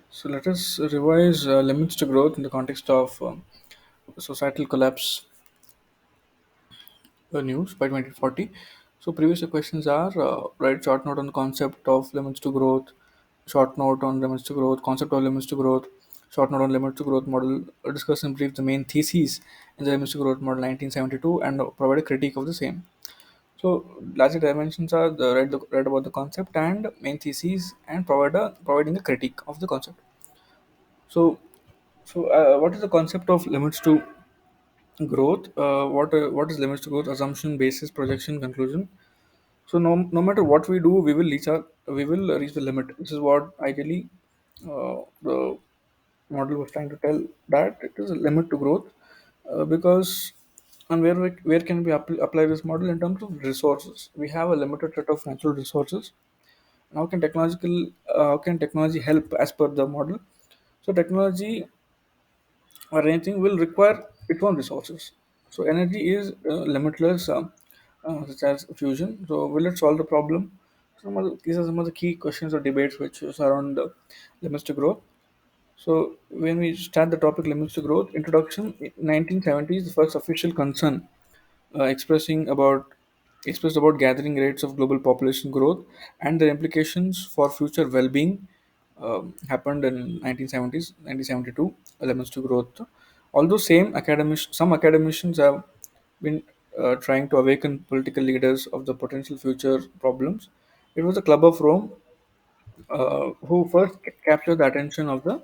So let us revise limits to growth in the context of societal collapse news by 2040. So previous questions are write short note on the concept of limits to growth, short note on limits to growth, concept of limits to growth, short note on limits to growth model, discuss in brief the main theses in the limits to growth model 1972 and provide a critique of the same. So larger dimensions are read about the concept and main theses and providing a critique of the concept. So what is the concept of limits to growth? What is limits to growth? Assumption, basis, projection, conclusion. So no matter what we do, we will reach the limit. This is what ideally the model was trying to tell, that it is a limit to growth, because and where can we apply this model in terms of resources? We have a limited set of natural resources. How can technology help as per the model? So technology or anything will require its own resources. So energy is limitless, such as fusion. So will it solve the problem? These are some of the key questions or debates which surround the limits to growth. So when we start the topic limits to growth, introduction in 1970s, the first official concern expressing about expressed about gathering rates of global population growth and their implications for future well-being happened in 1970s 1972 elements to growth. Although some academicians have been trying to awaken political leaders of the potential future problems, it was the Club of Rome who first captured the attention of the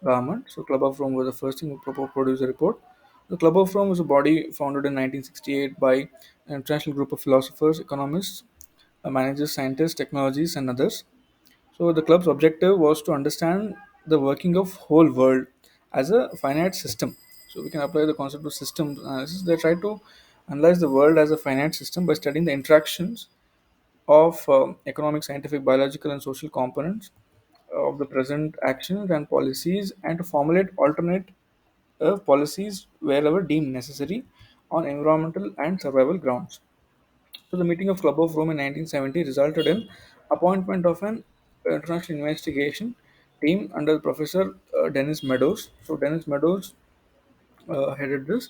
government. So, Club of Rome was the first thing who produced a report. The Club of Rome was a body founded in 1968 by an international group of philosophers, economists, managers, scientists, technologies, and others. So, the club's objective was to understand the working of whole world as a finite system. So, we can apply the concept of systems analysis. They try to analyze the world as a finite system by studying the interactions of economic, scientific, biological, and social components of the present actions and policies, and to formulate alternate policies wherever deemed necessary on environmental and survival grounds. So the meeting of Club of Rome in 1970 resulted in appointment of an international investigation team under Professor Dennis Meadows. So Dennis Meadows headed this.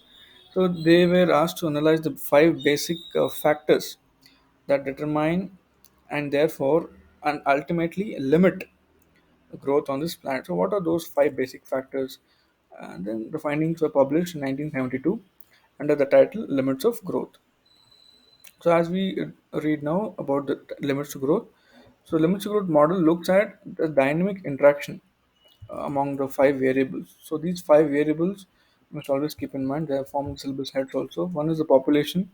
So they were asked to analyze the five basic factors that determine and therefore and ultimately limit growth on this planet. So, what are those five basic factors? And then the findings were published in 1972 under the title Limits of Growth. So, as we read now about the limits to growth, so limits to growth model looks at the dynamic interaction among the five variables. So, these five variables you must always keep in mind. They are formed syllabus heads also. One is the population,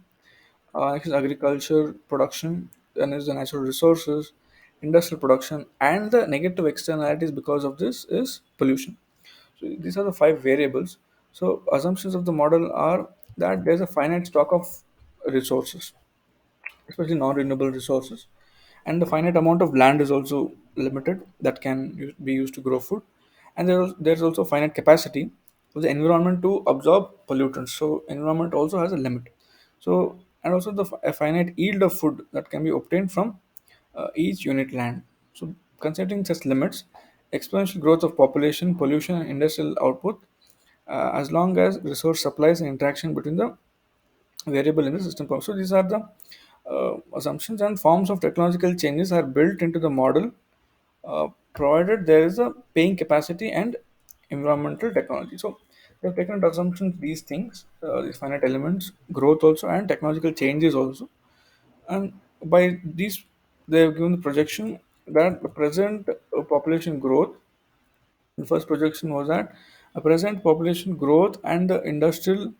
next is agriculture production, then is the natural resources, industrial production, and the negative externalities because of this is pollution. So these are the five variables. So assumptions of the model are that there's a finite stock of resources, especially non-renewable resources, and the finite amount of land is also limited that can be used to grow food, and there's also finite capacity of the environment to absorb pollutants. So environment also has a limit. So and also a finite yield of food that can be obtained from each unit land. So considering such limits, exponential growth of population, pollution, and industrial output, as long as resource supplies and interaction between the variable in the system. So these are the assumptions, and forms of technological changes are built into the model, provided there is a paying capacity and environmental technology. So they've taken into assumptions these things, these finite elements, growth also, and technological changes also. And by these, they have given the projection that the present population growth. The first projection was that a present population growth and the industrial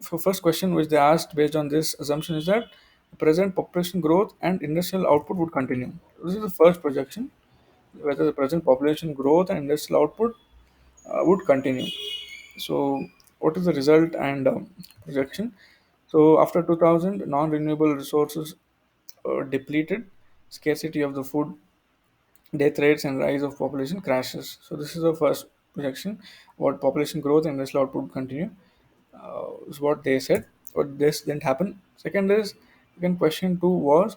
for first question which they asked based on this assumption is that present population growth and industrial output would continue. This is the first projection, whether the present population growth and industrial output would continue. So what is the result and projection? So after 2000, non-renewable resources depleted, scarcity of the food, death rates, and rise of population crashes. So this is the first projection. What population growth and industrial output continue is what they said. But this didn't happen. Second question two was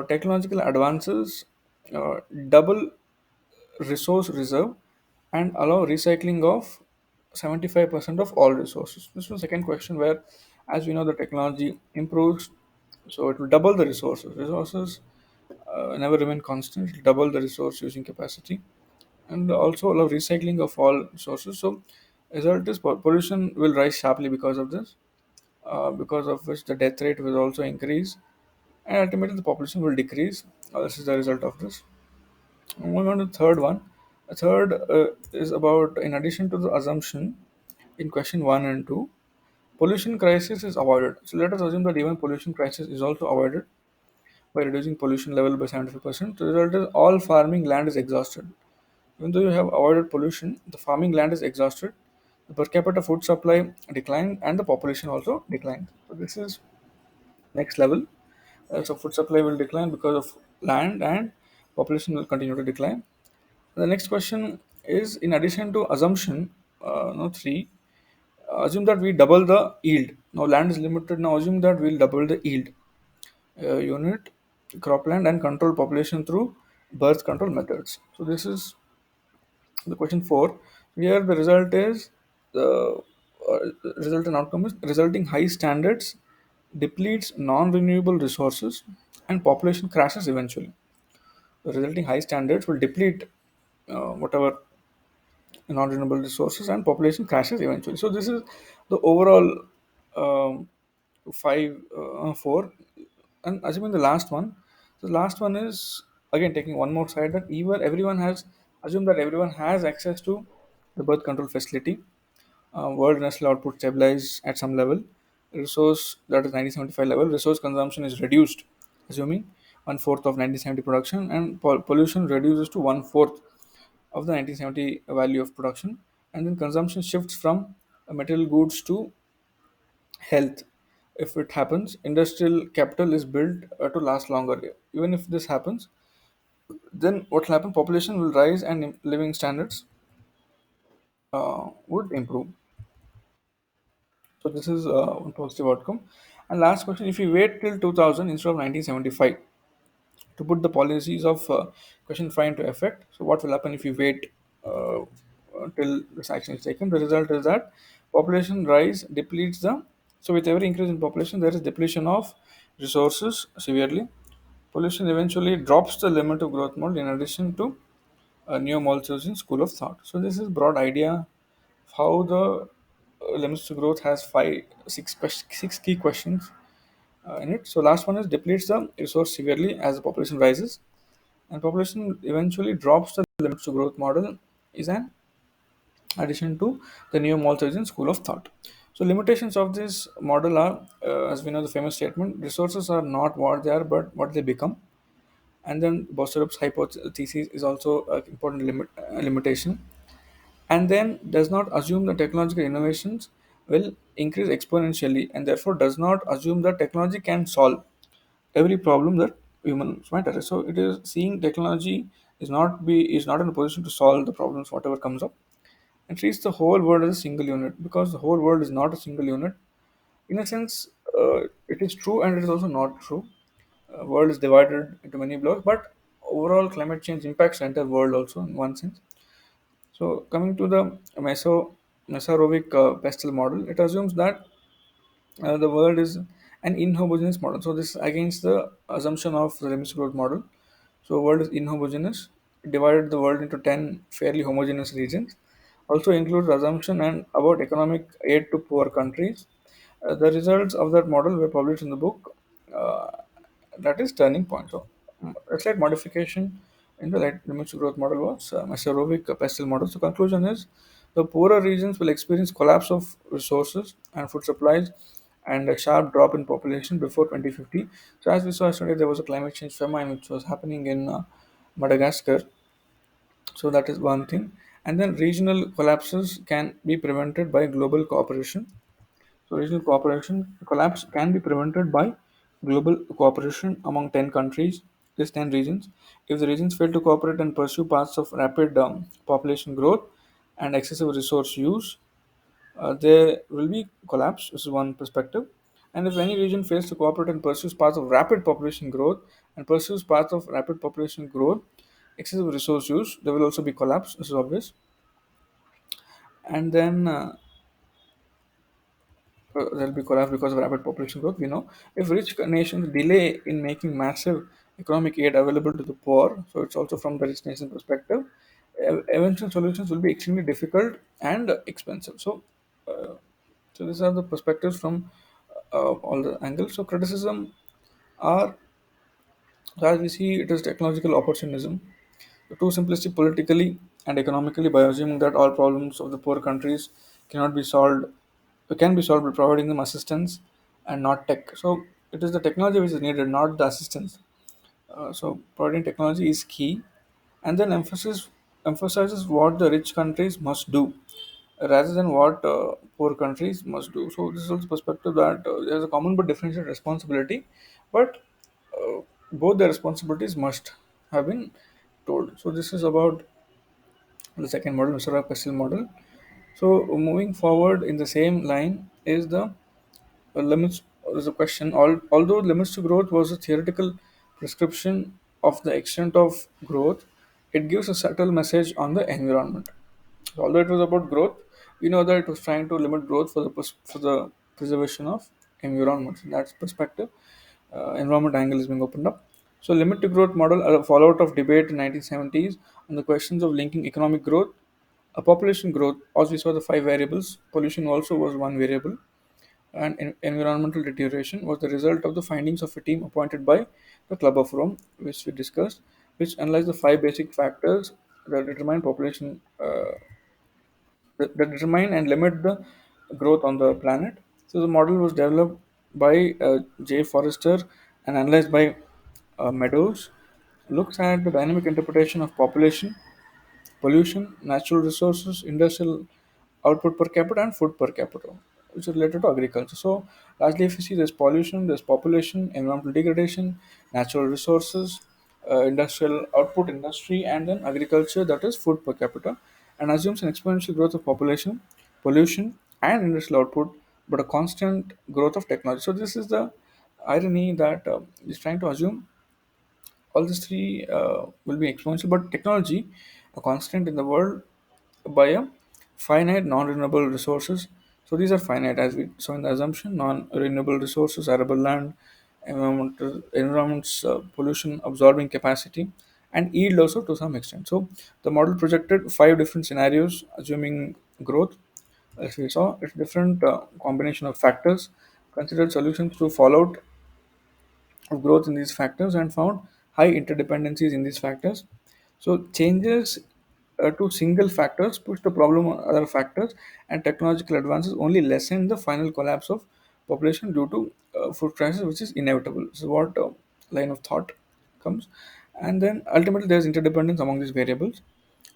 technological advances double. resource reserve and allow recycling of 75% of all resources. This was the second question where, as we know, the technology improves, so it will double the resources. Resources never remain constant. It will double the resource using capacity and also allow recycling of all sources. So, result is pollution will rise sharply because of this, because of which the death rate will also increase, and ultimately the population will decrease. This is the result of this. Moving on to the third one. The third is about, in addition to the assumption in question 1 and 2, pollution crisis is avoided. So let us assume that even pollution crisis is also avoided by reducing pollution level by 75%. The result is all farming land is exhausted. Even though you have avoided pollution, the farming land is exhausted, the per capita food supply declined, and the population also declined. So this is next level. So food supply will decline because of land, and population will continue to decline. The next question is, in addition to assumption, no three, assume that we double the yield. Now land is limited. Now assume that we'll double the yield unit, cropland, and control population through birth control methods. So this is the question four. Here the result is the result and outcome is resulting high standards depletes non-renewable resources and population crashes eventually. The resulting high standards will deplete whatever non-renewable resources and population crashes eventually. So this is the overall um, four. And assuming the last one, the last one is again taking one more side that even everyone has assume that everyone has access to the birth control facility. World national output stabilize at some level. Resource, that is 1975 level. Resource consumption is reduced, assuming one fourth of 1970 production, and pollution reduces to one fourth of the 1970 value of production, and then consumption shifts from material goods to health. If it happens, industrial capital is built to last longer. Even if this happens, then what will happen? Population will rise and living standards would improve. So this is one positive outcome. And last question: if you wait till 2000 instead of 1975 to put the policies of question 5 into effect, so what will happen if you wait till this action is taken? The result is that population rise depletes the. So with every increase in population, there is depletion of resources severely. Pollution eventually drops the limit of growth mode in addition to neo-Malthusian school of thought. So this is broad idea of how the limits to growth has six key questions in it. So last one is depletes the resource severely as the population rises, and population eventually drops the limits to growth model is an addition to the neo-Malthusian school of thought. So limitations of this model are, as we know, the famous statement: resources are not what they are, but what they become. And then Bostrup's hypothesis is also an important limitation. And then does not assume that technological innovations will increase exponentially, and therefore does not assume that technology can solve every problem that humans might address. So it is seeing technology is not in a position to solve the problems whatever comes up, and treats the whole world as a single unit, because the whole world is not a single unit. In a sense, it is true and it is also not true. World is divided into many blocks, but overall climate change impacts the entire world also in one sense. So coming to the Mesorovik pestle model, it assumes that the world is an inhomogeneous model. So this is against the assumption of the Leibniz growth model. So world is inhomogeneous. It divided the world into 10 fairly homogeneous regions. Also includes assumption and about economic aid to poor countries. The results of that model were published in the book, uh, that is Turning Point. So a slight modification in the limits to growth model was Mesorovik pestle model. So conclusion is the poorer regions will experience collapse of resources and food supplies and a sharp drop in population before 2050. So as we saw yesterday, there was a climate change famine which was happening in Madagascar. So that is one thing. And then regional collapses can be prevented by global cooperation. So regional cooperation collapse can be prevented by global cooperation among 10 countries, these 10 regions. If the regions fail to cooperate and pursue paths of rapid population growth and excessive resource use, there will be collapse. This is one perspective. And if any region fails to cooperate and pursues paths of rapid population growth, excessive resource use, there will also be collapse. This is obvious. And then there'll be collapse because of rapid population growth. We know if rich nations delay in making massive economic aid available to the poor, so it's also from the rich nation perspective, eventual solutions will be extremely difficult and expensive. Uh, so these are the perspectives from all the angles. So criticism are, as we see, it is technological opportunism, too simplistic politically and economically by assuming that all problems of the poor countries cannot be solved can be solved by providing them assistance and not tech. So it is the technology which is needed, not the assistance. So providing technology is key, and then emphasizes what the rich countries must do rather than what poor countries must do. So this is also perspective that there is a common but differentiated responsibility, but both the responsibilities must have been told. So this is about the second model, Mr. Pestle model. So moving forward in the same line is the limits. Is a question. Although limits to growth was a theoretical prescription of the extent of growth, it gives a subtle message on the environment. So although it was about growth, we know that it was trying to limit growth for for the preservation of environment. From that perspective, environment angle is being opened up. So limit to growth model, a fallout of debate in 1970s on the questions of linking economic growth, a population growth. As we saw the five variables, pollution also was one variable, and environmental deterioration was the result of the findings of a team appointed by the Club of Rome, which we discussed, which analyzed the five basic factors that determine population that determine and limit the growth on the planet. So the model was developed by J. Forrester and analyzed by Meadows. Looks at the dynamic interpretation of population, pollution, natural resources, industrial output per capita, and food per capita, which is related to agriculture. So, largely, if you see, there's pollution, there's population, environmental degradation, natural resources, industrial output, industry, and then agriculture, that is food per capita, and assumes an exponential growth of population, pollution, and industrial output, but a constant growth of technology. So, this is the irony that is trying to assume all these three will be exponential, but technology, a constant in the world by a finite non-renewable resources. So these are finite, as we saw in the assumption. Non-renewable resources, arable land, environment's pollution absorbing capacity, and yield also to some extent. So the model projected five different scenarios assuming growth. As we saw, it's different combination of factors, considered solutions to fallout of growth in these factors, and found high interdependencies in these factors. So changes to single factors push the problem on other factors, and technological advances only lessen the final collapse of population due to food crisis, which is inevitable. This is what line of thought comes, and then ultimately there is interdependence among these variables.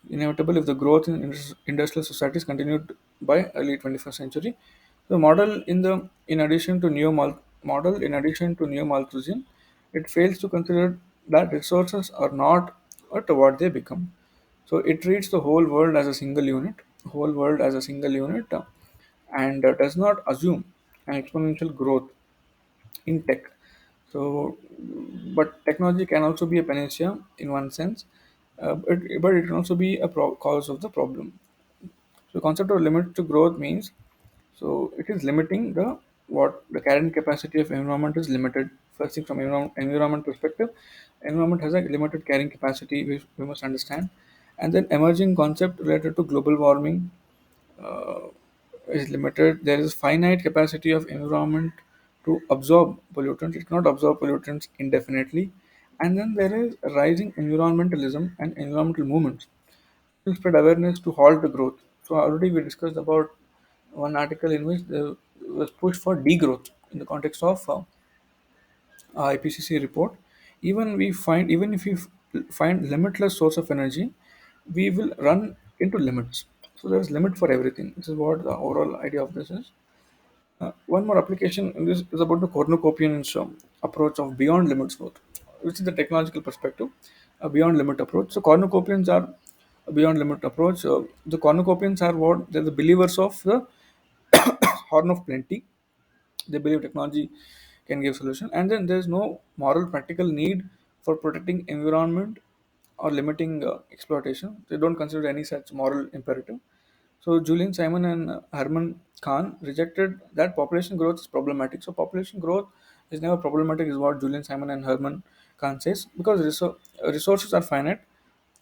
Inevitable if the growth in industrial societies continued by early 21st century. The model in addition to model in addition to neo-Malthusian, it fails to consider that resources are not what they become. So it treats the whole world as a single unit, and does not assume an exponential growth in tech. So, but technology can also be a panacea in one sense, but it can also be a cause of the problem. So, concept of limit to growth means, so it is limiting the what the carrying capacity of environment is limited. First thing from environment perspective, environment has a limited carrying capacity, which we must understand, and then emerging concept related to global warming uh, is limited. There is finite capacity of environment to absorb pollutants. It cannot absorb pollutants indefinitely. And then there is rising environmentalism and environmental movements to spread awareness to halt the growth. So already we discussed about one article in which there was push for degrowth in the context of IPCC report. Even if we find limitless source of energy, we will run into limits. So there is limit for everything. This is what the overall idea of this is. One more application in this is about the cornucopian approach of beyond limits growth, which is the technological perspective, a beyond limit approach. So cornucopians are a beyond limit approach. The cornucopians are what they're the believers of the horn of plenty. They believe technology can give solution, and then there's no moral practical need for protecting environment or limiting exploitation. They don't consider any such moral imperative. So Julian Simon and Herman Kahn rejected that population growth is problematic. So population growth is never problematic, is what Julian Simon and Herman Kahn says, because resources are finite.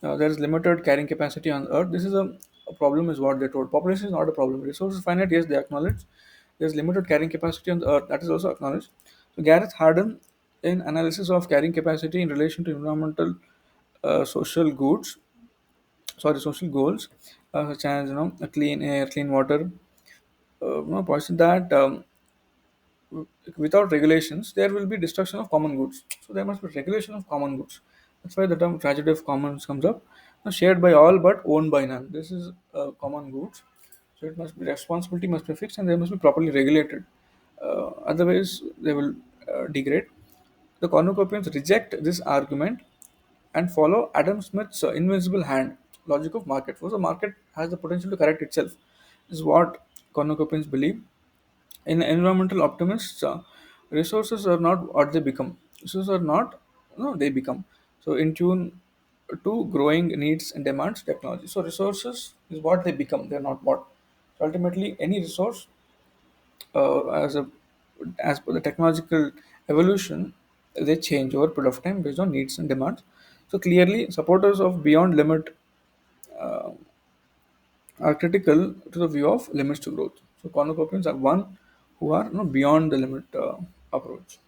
There is limited carrying capacity on Earth. This is a problem, is what they told. Population is not a problem. Resources finite, yes, they acknowledge. There is limited carrying capacity on the Earth. That is also acknowledged. So Gareth Harden, in analysis of carrying capacity in relation to environmental social goods, social goals, such as a clean air, clean water, points that without regulations there will be destruction of common goods. So there must be regulation of common goods. That's why the term tragedy of commons comes up. Shared by all but owned by none. This is common goods. So it must be, responsibility must be fixed and they must be properly regulated. Otherwise they will degrade. The cornucopians reject this argument and follow Adam Smith's invisible hand logic of market force. The market has the potential to correct itself. This is what cornucopians believe. In environmental optimists, resources are not what they become. Resources are not, no, they become. So in tune to growing needs and demands technology. So resources is what they become. They are not what. So ultimately, any resource, as a as per the technological evolution, they change over a period of time based on needs and demands. So clearly, supporters of beyond limit are critical to the view of limits to growth. So cornucopians are one who are beyond the limit approach.